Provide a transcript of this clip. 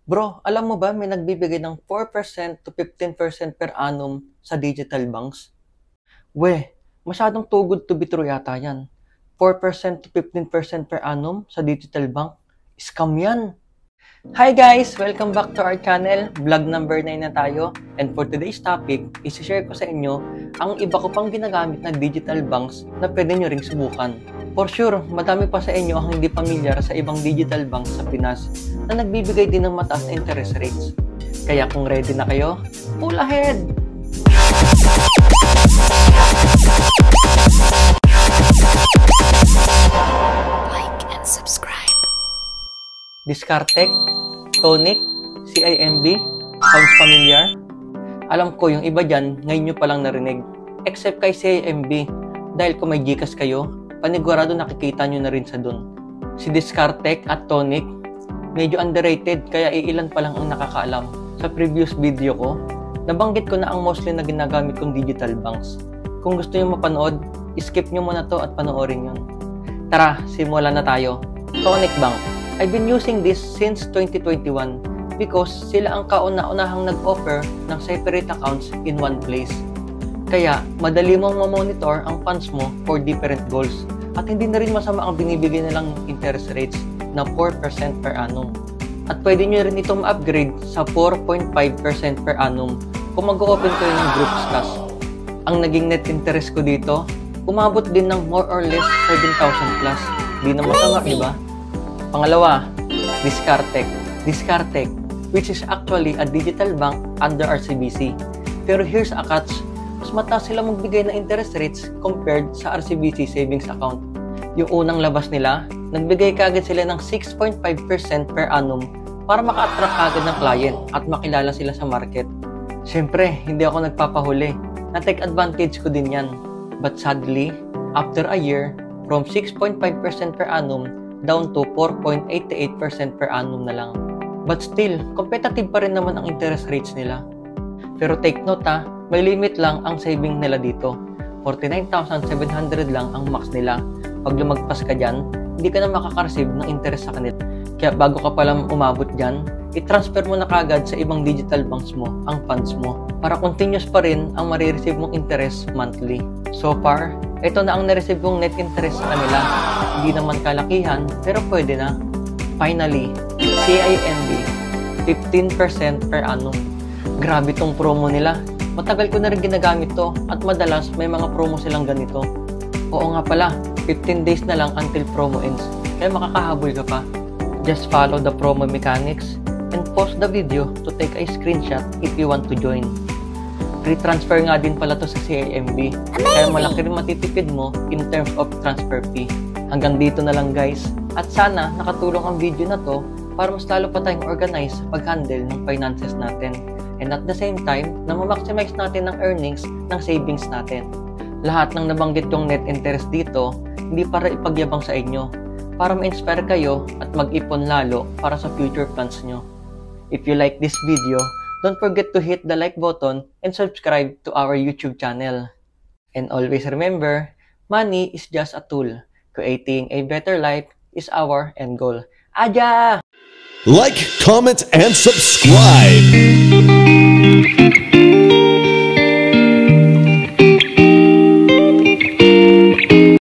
Bro, alam mo ba may nagbibigay ng 4% to 15% per annum sa digital banks? Weh, masyadong too good to be true yata yan. 4% to 15% per annum sa digital bank? Scam yan! Hi guys! Welcome back to our channel. Vlog number 9 na tayo. And for today's topic, isi-share ko sa inyo ang iba ko pang ginagamit na digital banks na pwede nyo ring subukan. For sure, madami pa sa inyo ang hindi pamilyar sa ibang digital banks sa Pinas na nagbibigay din ng mataas na interest rates. Kaya kung ready na kayo, pull ahead! Like and subscribe. Discartec, Tonic, CIMB, sounds familiar? Alam ko yung iba dyan, ngayon nyo palang narinig. Except kay CIMB, dahil kung may Gcash kayo, panigurado nakikita nyo na rin sa dun. Si Discartec at Tonic, medyo underrated kaya iilan pa lang ang nakakaalam. Sa previous video ko, nabanggit ko na ang mostly na ginagamit kong digital banks. Kung gusto nyo mapanood, skip nyo muna to at panoorin yun. Tara, simulan na tayo. Tonic Bank. I've been using this since 2021 because sila ang kauna-unahang nag-offer ng separate accounts in one place. Kaya, madali mong ma-monitor ang funds mo for different goals at hindi na rin masama ang binibigay nilang interest rates na 4% per annum. At pwede nyo rin itong ma-upgrade sa 4.5% per annum kung mag-open kayo ng groups class. Ang naging net interest ko dito, umabot din ng more or less 7,000 plus. Di na masama, di ba? Pangalawa, Discartec. Discartec, which is actually a digital bank under RCBC. Pero here's a catch, mas mataas sila magbigay na interest rates compared sa RCBC savings account. Yung unang labas nila, nagbigay kagad sila ng 6.5% per annum para maka-attract kagad ng client at makilala sila sa market. Siyempre, hindi ako nagpapahuli. Na-take advantage ko din yan. But sadly, after a year, from 6.5% per annum down to 4.88% per annum na lang. But still, competitive pa rin naman ang interest rates nila. Pero take note may limit lang ang saving nila dito. 49,700 lang ang max nila. Pag lumagpas ka dyan, hindi ka na makaka-receive ng interest sa kanila. Kaya bago ka palang umabot dyan, i-transfer mo na kagad sa ibang digital banks mo ang funds mo para continuous pa rin ang marireceive mong interest monthly. So far, ito na ang nareceive mong net interest sa kanila. Hindi naman kalakihan, pero pwede na. Finally, CIMB, 15% per annum. Grabe tong promo nila. Matagal ko na rin ginagamit to at madalas may mga promo silang ganito. Oo nga pala, 15 days na lang until promo ends. Kaya makakahabol ka pa. Just follow the promo mechanics and pause the video to take a screenshot if you want to join. Free transfer nga din pala to sa CIMB. Kaya malaki rin matitipid mo in terms of transfer fee. Hanggang dito na lang guys. At sana nakatulong ang video na to para mas lalo pa tayong organize sa pag-handle ng finances natin. And at the same time, na ma-maximize natin ang earnings ng savings natin. Lahat ng nabanggit kong net interest dito, hindi para ipagyabang sa inyo. Para ma-inspire kayo at mag-ipon lalo para sa future plans nyo. If you like this video, don't forget to hit the like button and subscribe to our YouTube channel. And always remember, money is just a tool. Creating a better life is our end goal. Aja! Like, comment, and subscribe.